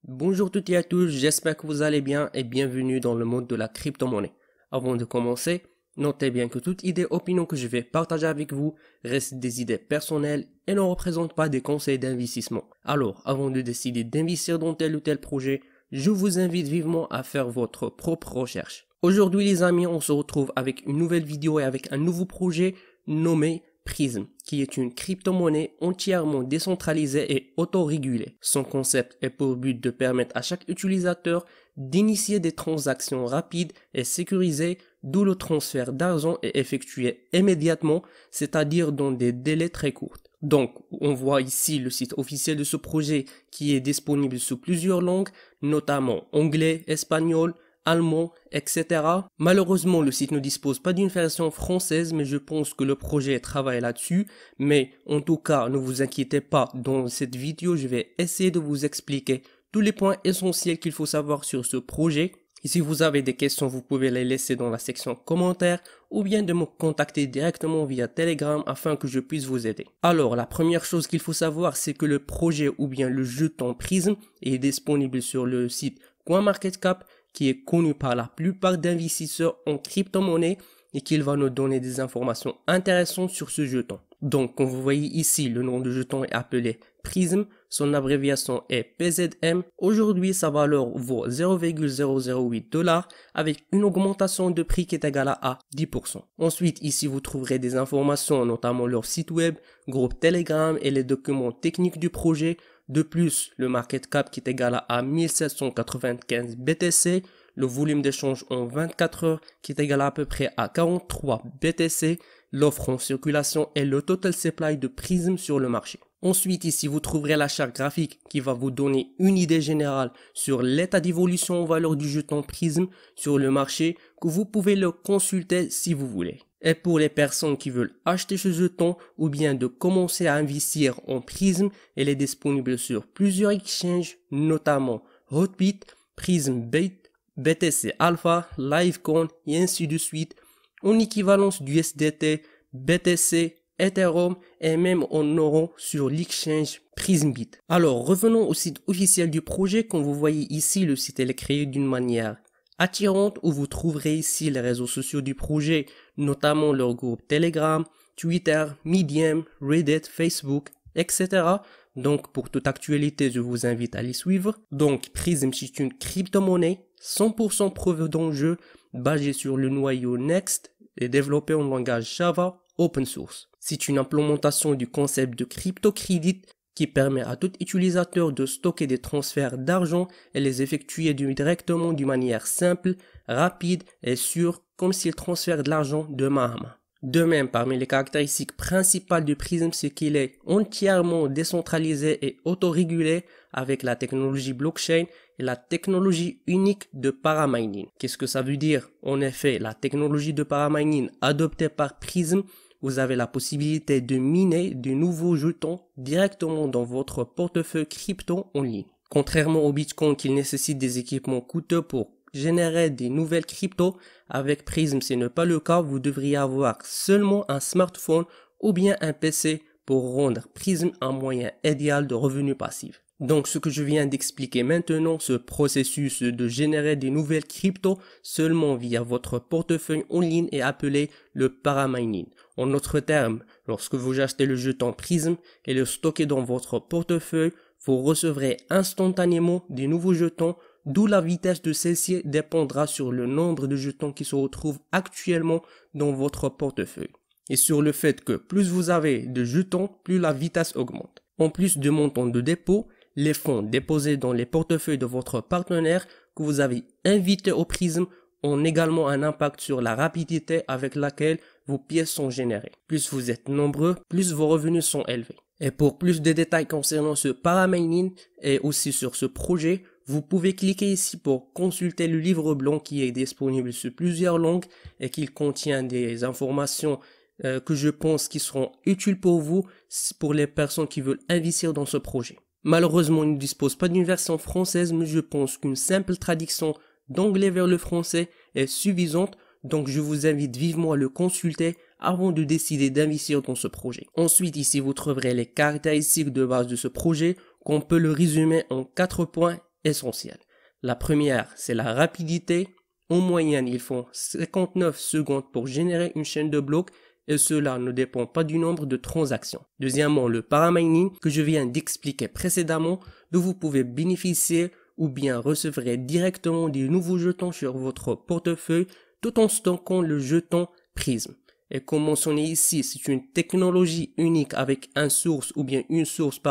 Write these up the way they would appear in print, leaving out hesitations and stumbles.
Bonjour toutes et à tous, j'espère que vous allez bien et bienvenue dans le monde de la crypto-monnaie. Avant de commencer, notez bien que toute idée ou opinion que je vais partager avec vous reste des idées personnelles et ne représente pas des conseils d'investissement. Alors, avant de décider d'investir dans tel ou tel projet, je vous invite vivement à faire votre propre recherche. Aujourd'hui les amis, on se retrouve avec une nouvelle vidéo et avec un nouveau projet nommé Prism, qui est une crypto-monnaie entièrement décentralisée et autorégulée. Son concept est pour but de permettre à chaque utilisateur d'initier des transactions rapides et sécurisées, d'où le transfert d'argent est effectué immédiatement, c'est-à-dire dans des délais très courts. Donc, on voit ici le site officiel de ce projet qui est disponible sous plusieurs langues, notamment anglais, espagnol, allemand, etc. Malheureusement, le site ne dispose pas d'une version française, mais je pense que le projet travaille là-dessus. Mais en tout cas, ne vous inquiétez pas, dans cette vidéo, je vais essayer de vous expliquer tous les points essentiels qu'il faut savoir sur ce projet. Et si vous avez des questions, vous pouvez les laisser dans la section commentaires ou bien de me contacter directement via Telegram afin que je puisse vous aider. Alors, la première chose qu'il faut savoir, c'est que le projet ou bien le jeton Prism est disponible sur le site CoinMarketCap, qui est connu par la plupart d'investisseurs en crypto-monnaie et qu'il va nous donner des informations intéressantes sur ce jeton. Donc, comme vous voyez ici, le nom du jeton est appelé Prism, son abréviation est PZM. Aujourd'hui, sa valeur vaut 0,008 $ avec une augmentation de prix qui est égale à 10%. Ensuite, ici, vous trouverez des informations, notamment leur site web, groupe Telegram et les documents techniques du projet. De plus, le market cap qui est égal à 1795 BTC, le volume d'échange en 24 heures qui est égal à peu près à 43 BTC, l'offre en circulation et le total supply de Prism sur le marché. Ensuite, ici, vous trouverez la charte graphique qui va vous donner une idée générale sur l'état d'évolution en valeur du jeton Prism sur le marché, que vous pouvez le consulter si vous voulez. Et pour les personnes qui veulent acheter ce jeton ou bien de commencer à investir en Prism, elle est disponible sur plusieurs exchanges, notamment Hotbit, PrismBait, BTC Alpha, Livecoin et ainsi de suite, en équivalence du USDT, BTC, Ethereum et même en euros sur l'exchange PrismBit. Alors revenons au site officiel du projet. Comme vous voyez ici, le site est créé d'une manière attirante où vous trouverez ici les réseaux sociaux du projet, notamment leur groupe Telegram, Twitter, Medium, Reddit, Facebook, etc. Donc pour toute actualité, je vous invite à les suivre. Donc Prism, c'est une crypto-monnaie 100% preuve d'enjeu basée sur le noyau Next et développée en langage Java open source. C'est une implémentation du concept de crypto-crédit qui permet à tout utilisateur de stocker des transferts d'argent et les effectuer directement d'une manière simple, rapide et sûre, comme s'il transfère de l'argent de main à main. De même, parmi les caractéristiques principales du Prism, c'est qu'il est entièrement décentralisé et autorégulé avec la technologie blockchain et la technologie unique de paramining. Qu'est-ce que ça veut dire? En effet, la technologie de paramining adoptée par Prism, vous avez la possibilité de miner de nouveaux jetons directement dans votre portefeuille crypto en ligne. Contrairement au Bitcoin qui nécessite des équipements coûteux pour générer des nouvelles cryptos, avec Prism ce n'est pas le cas, vous devriez avoir seulement un smartphone ou bien un PC pour rendre Prism un moyen idéal de revenus passifs. Donc ce que je viens d'expliquer maintenant, ce processus de générer des nouvelles cryptos seulement via votre portefeuille en ligne est appelé le paramining. En d'autres termes, lorsque vous achetez le jeton Prism et le stockez dans votre portefeuille, vous recevrez instantanément des nouveaux jetons, d'où la vitesse de celle-ci dépendra sur le nombre de jetons qui se retrouvent actuellement dans votre portefeuille. Et sur le fait que plus vous avez de jetons, plus la vitesse augmente. En plus du montant de dépôt, les fonds déposés dans les portefeuilles de votre partenaire que vous avez invité au Prism ont également un impact sur la rapidité avec laquelle vos pièces sont générées. Plus vous êtes nombreux, plus vos revenus sont élevés. Et pour plus de détails concernant ce paramining et aussi sur ce projet, vous pouvez cliquer ici pour consulter le livre blanc qui est disponible sur plusieurs langues et qui contient des informations que je pense qui seront utiles pour vous, pour les personnes qui veulent investir dans ce projet. Malheureusement, il ne dispose pas d'une version française, mais je pense qu'une simple traduction d'anglais vers le français est suffisante, Donc je vous invite vivement à le consulter avant de décider d'investir dans ce projet. Ensuite, ici, vous trouverez les caractéristiques de base de ce projet qu'on peut le résumer en 4 points essentiels. La première, c'est la rapidité. En moyenne, ils font 59 secondes pour générer une chaîne de blocs et cela ne dépend pas du nombre de transactions. Deuxièmement, le paramining que je viens d'expliquer précédemment, dont vous pouvez bénéficier ou bien recevrez directement des nouveaux jetons sur votre portefeuille tout en stockant le jeton Prism. Et comme mentionné ici, c'est une technologie unique avec une source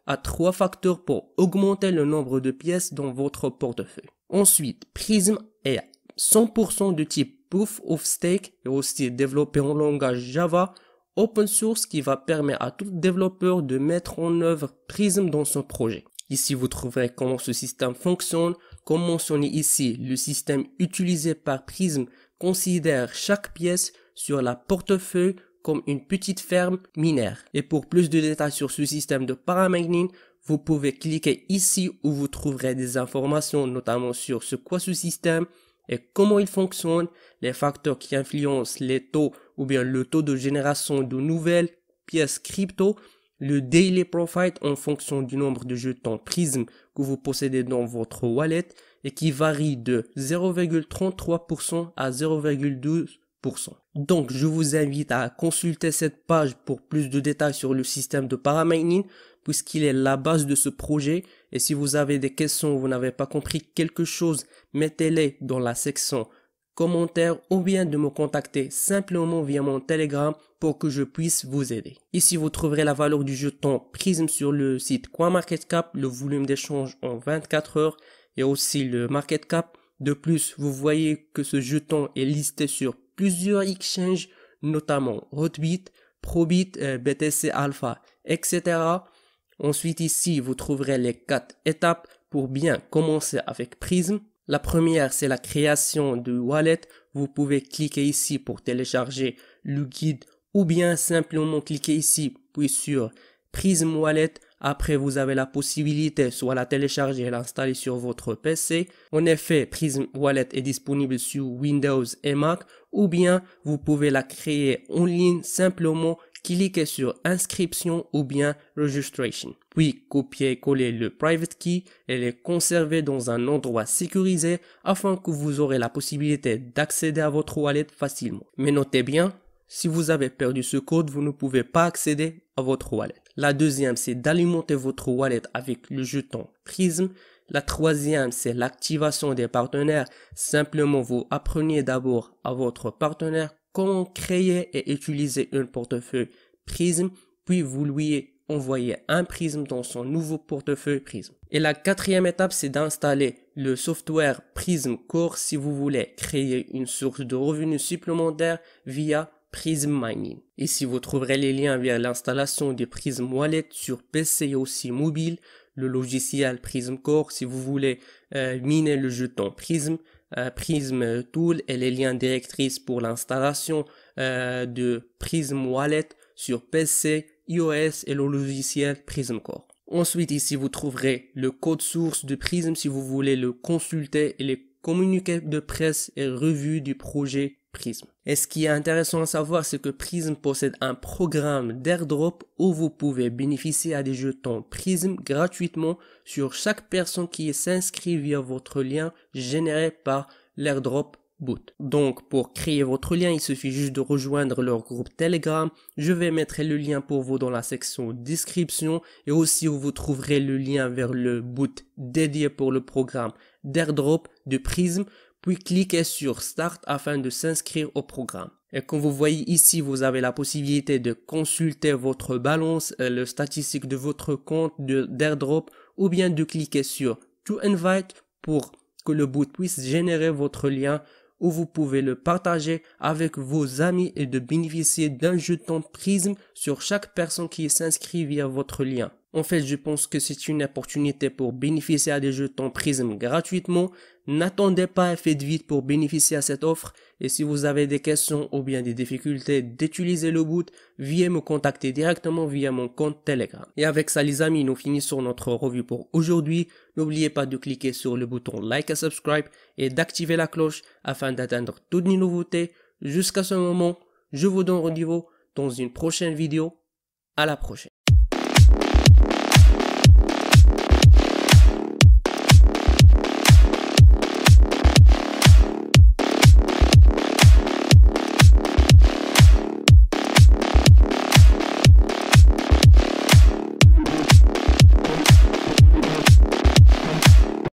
à 3 facteurs pour augmenter le nombre de pièces dans votre portefeuille. Ensuite, Prism est 100% de type Proof of Stake et aussi développé en langage Java open source qui va permettre à tout développeur de mettre en œuvre Prism dans son projet. Ici, vous trouverez comment ce système fonctionne. Comme mentionné ici, le système utilisé par Prism considère chaque pièce sur la portefeuille comme une petite ferme minière. Et pour plus de détails sur ce système de paramining, vous pouvez cliquer ici où vous trouverez des informations notamment sur ce système et comment il fonctionne, les facteurs qui influencent les taux ou bien le taux de génération de nouvelles pièces crypto, le daily profit en fonction du nombre de jetons Prism que vous possédez dans votre wallet et qui varie de 0,33% à 0,12%. Donc, je vous invite à consulter cette page pour plus de détails sur le système de paramining puisqu'il est la base de ce projet. Et si vous avez des questions ou vous n'avez pas compris quelque chose, mettez-les dans la section commentaires ou bien de me contacter simplement via mon Telegram pour que je puisse vous aider. Ici, vous trouverez la valeur du jeton Prism sur le site CoinMarketCap, le volume d'échange en 24 heures et aussi le market cap. De plus, vous voyez que ce jeton est listé sur plusieurs exchanges, notamment Hotbit, Probit, BTC Alpha, etc. Ensuite, ici, vous trouverez les 4 étapes pour bien commencer avec Prism. La première, c'est la création de wallet. Vous pouvez cliquer ici pour télécharger le guide ou bien simplement cliquer ici puis sur Prism Wallet. Après, vous avez la possibilité soit la télécharger et l'installer sur votre PC. En effet, Prism Wallet est disponible sur Windows et Mac ou bien vous pouvez la créer en ligne simplement cliquez sur inscription ou bien registration. Puis copiez-coller le private key et les conserver dans un endroit sécurisé afin que vous aurez la possibilité d'accéder à votre wallet facilement. Mais notez bien, si vous avez perdu ce code, vous ne pouvez pas accéder à votre wallet. La deuxième, c'est d'alimenter votre wallet avec le jeton Prism. La troisième, c'est l'activation des partenaires. Simplement, vous apprenez d'abord à votre partenaire comment créer et utiliser un portefeuille Prism, puis vous lui envoyez un Prism dans son nouveau portefeuille Prism. Et la quatrième étape, c'est d'installer le software Prism Core si vous voulez créer une source de revenus supplémentaires via Prism Mining. Ici, vous trouverez les liens vers l'installation du Prism Wallet sur PC et aussi mobile, le logiciel Prism Core si vous voulez miner le jeton Prism, Prism Tool et les liens directrices pour l'installation de Prism Wallet sur PC, iOS et le logiciel Prism Core. Ensuite, ici, vous trouverez le code source de Prism si vous voulez le consulter et les communiqués de presse et revues du projet Prism. Et ce qui est intéressant à savoir, c'est que Prism possède un programme d'airdrop où vous pouvez bénéficier à des jetons Prism gratuitement sur chaque personne qui s'inscrit via votre lien généré par l'airdrop Boot. Donc, pour créer votre lien, il suffit juste de rejoindre leur groupe Telegram. Je vais mettre le lien pour vous dans la section description et aussi où vous trouverez le lien vers le boot dédié pour le programme d'airdrop de Prism. Puis cliquez sur Start afin de s'inscrire au programme. Et comme vous voyez ici, vous avez la possibilité de consulter votre balance, le statistique de votre compte d'airdrop ou bien de cliquer sur To Invite pour que le bot puisse générer votre lien où vous pouvez le partager avec vos amis et de bénéficier d'un jeton Prism sur chaque personne qui s'inscrit via votre lien. En fait, je pense que c'est une opportunité pour bénéficier à des jetons Prism gratuitement. N'attendez pas et faites vite pour bénéficier à cette offre. Et si vous avez des questions ou bien des difficultés d'utiliser le boot, veuillez me contacter directement via mon compte Telegram. Et avec ça les amis, nous finissons notre revue pour aujourd'hui. N'oubliez pas de cliquer sur le bouton like et subscribe et d'activer la cloche afin d'atteindre toutes les nouveautés. Jusqu'à ce moment, je vous donne rendez-vous dans une prochaine vidéo. À la prochaine.